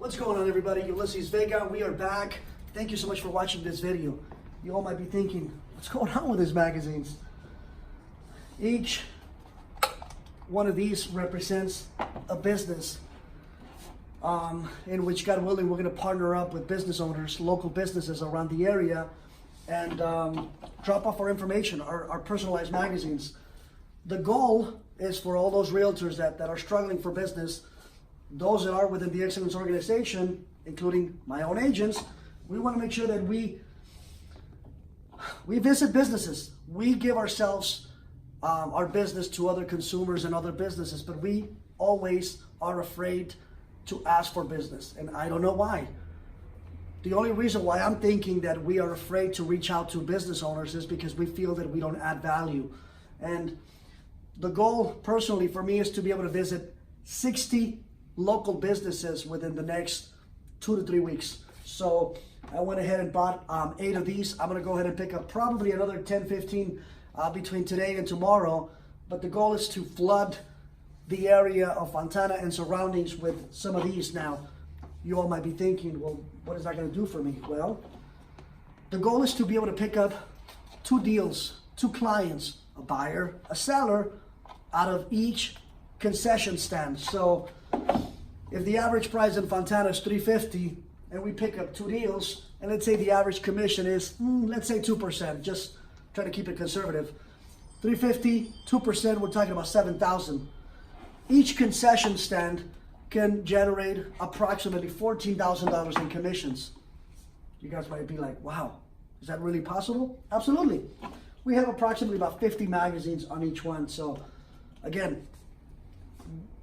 What's going on, everybody? Ulysses Vega. We are back. Thank you so much for watching this video. You all might be thinking, what's going on with these magazines? Each one of these represents a business in which, God willing, we're going to partner up with business owners, local businesses around the area, and drop off our information, our personalized magazines. The goal is for all those realtors that are struggling for business, those that are within the Excellence Organization, including my own agents. We want to make sure that we visit businesses. We give ourselves, our business to other consumers and other businesses, but we always are afraid to ask for business, and I don't know why. The only reason why I'm thinking that we are afraid to reach out to business owners is because we feel that we don't add value. And the goal personally for me is to be able to visit 60 local businesses within the next 2 to 3 weeks. So I went ahead and bought 8 of these. I'm gonna go ahead and pick up probably another 10, 15 between today and tomorrow. But the goal is to flood the area of Fontana and surroundings with some of these. Now, you all might be thinking, well, what is that gonna do for me? Well, the goal is to be able to pick up 2 deals, 2 clients, a buyer, a seller, out of each concession stand. So if the average price in Fontana is $350 and we pick up 2 deals, and let's say the average commission is, let's say 2%, just try to keep it conservative. $350, 2%, we're talking about $7,000. Each concession stand can generate approximately $14,000 in commissions. You guys might be like, wow, is that really possible? Absolutely. We have approximately about 50 magazines on each one. So again,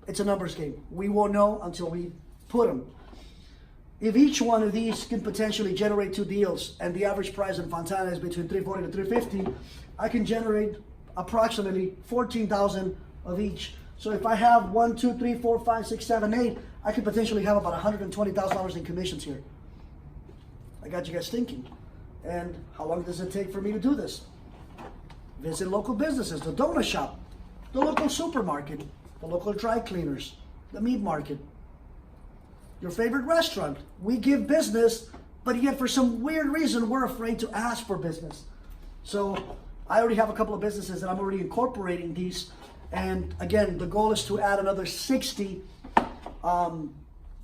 it's a numbers game. We won't know until we put them. If each one of these can potentially generate 2 deals and the average price in Fontana is between $340 to $350, I can generate approximately $14,000 of each. So if I have 1, 2, 3, 4, 5, 6, 7, 8, I could potentially have about $120,000 in commissions here. I got you guys thinking. And how long does it take for me to do this? Visit local businesses, the donut shop, the local supermarket, the local dry cleaners, the meat market, your favorite restaurant. We give business, but yet for some weird reason, we're afraid to ask for business. So I already have a couple of businesses that I'm already incorporating these. And again, the goal is to add another 60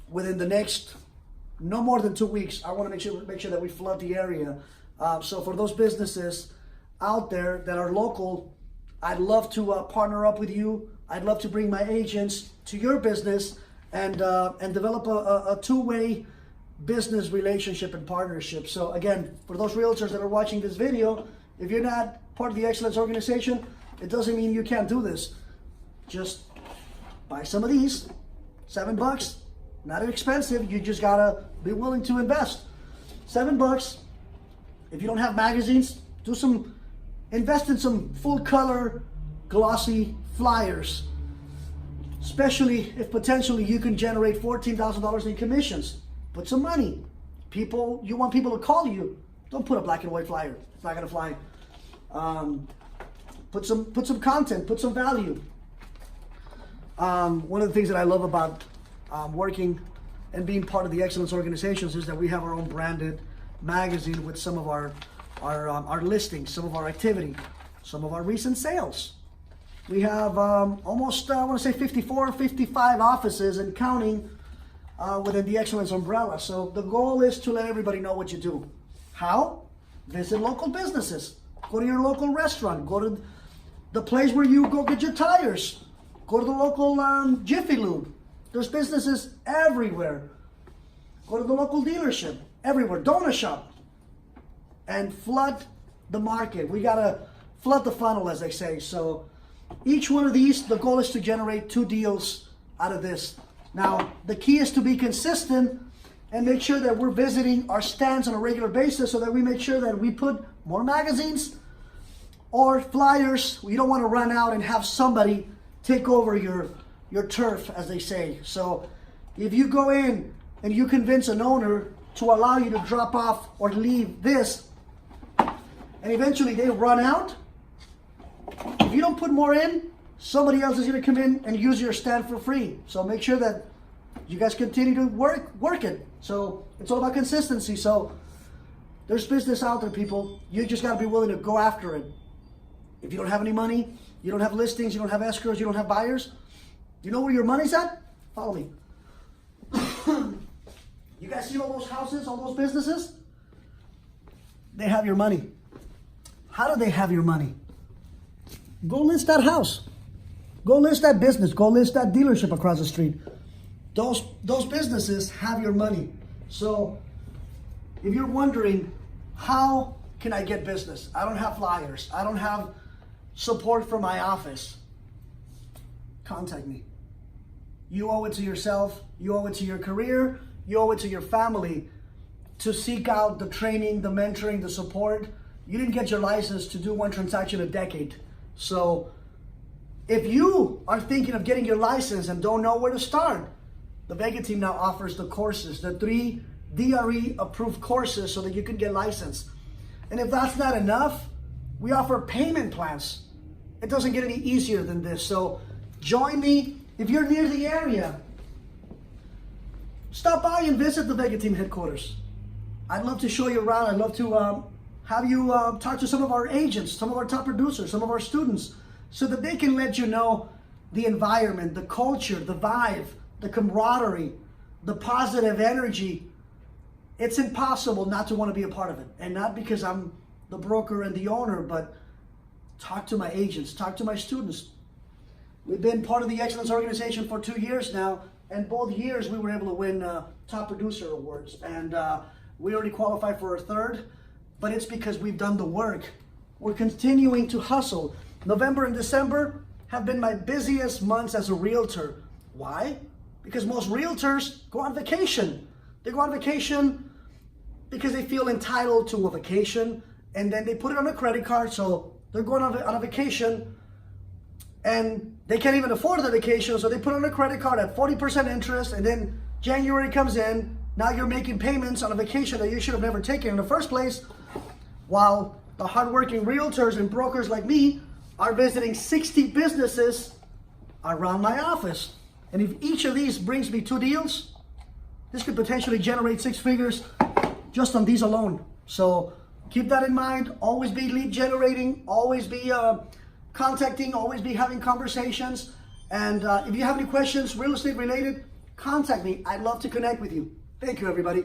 within the next, no more than 2 weeks. I want to make sure that we flood the area. So for those businesses out there that are local, I'd love to partner up with you. I'd love to bring my agents to your business and develop a two-way business relationship and partnership. So again, for those realtors that are watching this video, if you're not part of the Excellence Organization, it doesn't mean you can't do this. Just buy some of these, $7, not expensive. You just gotta be willing to invest. $7. If you don't have magazines, invest in some full color, glossy flyers, especially if potentially you can generate $14,000 in commissions. Put some money. You want people to call you. Don't put a black and white flyer. It's not gonna fly. Put some content, put some value. One of the things that I love about working and being part of the Excellence Organizations is that we have our own branded magazine with some of our listings, some of our activity, some of our recent sales. We have almost, I want to say 54, 55 offices and counting within the Excellence umbrella. So the goal is to let everybody know what you do. How? Visit local businesses. Go to your local restaurant. Go to the place where you go get your tires. Go to the local Jiffy Lube. There's businesses everywhere. Go to the local dealership. Everywhere. Donut shop. And flood the market. We got to flood the funnel, as they say. So each one of these, the goal is to generate 2 deals out of this. Now, the key is to be consistent and make sure that we're visiting our stands on a regular basis so that we make sure that we put more magazines or flyers. We don't want to run out and have somebody take over your turf, as they say. So if you go in and you convince an owner to allow you to drop off or leave this, and eventually they run out, if you don't put more in, somebody else is going to come in and use your stand for free. So make sure that You guys continue to work it. So it's all about consistency. So there's business out there, people. You just got to be willing to go after it. If you don't have any money, you don't have listings, you don't have escrows, you don't have buyers, you know where your money's at? Follow me. You guys see all those houses, all those businesses? They have your money. How do they have your money? Go list that house. Go list that business. Go list that dealership across the street. Those businesses have your money. So if you're wondering, how can I get business? I don't have flyers. I don't have support from my office. Contact me. You owe it to yourself. You owe it to your career. You owe it to your family to seek out the training, the mentoring, the support. You didn't get your license to do one transaction a decade. So if you are thinking of getting your license and don't know where to start, the Vega team now offers the courses, the 3 DRE approved courses so that you can get licensed. And if that's not enough, we offer payment plans. It doesn't get any easier than this. So join me. If you're near the area, stop by and visit the Vega team headquarters. I'd love to show you around. I'd love to have you talk to some of our agents, some of our top producers, some of our students, so that they can let you know the environment, the culture, the vibe, the camaraderie, the positive energy. It's impossible not to want to be a part of it. And not because I'm the broker and the owner, but talk to my agents, talk to my students. We've been part of the Excellence Organization for 2 years now, and both years we were able to win top producer awards. And we already qualified for our 3rd, but it's because we've done the work. We're continuing to hustle. November and December have been my busiest months as a realtor. Why? Because most realtors go on vacation. They go on vacation because they feel entitled to a vacation, and then they put it on a credit card, so they're going on a vacation, and they can't even afford the vacation, so they put on a credit card at 40% interest, and then January comes in, now you're making payments on a vacation that you should have never taken in the first place, while the hardworking realtors and brokers like me are visiting 60 businesses around my office. And if each of these brings me 2 deals, this could potentially generate 6 figures just on these alone. So keep that in mind. Always be lead generating, always be contacting, always be having conversations. And if you have any questions, real estate related, contact me. I'd love to connect with you. Thank you, everybody.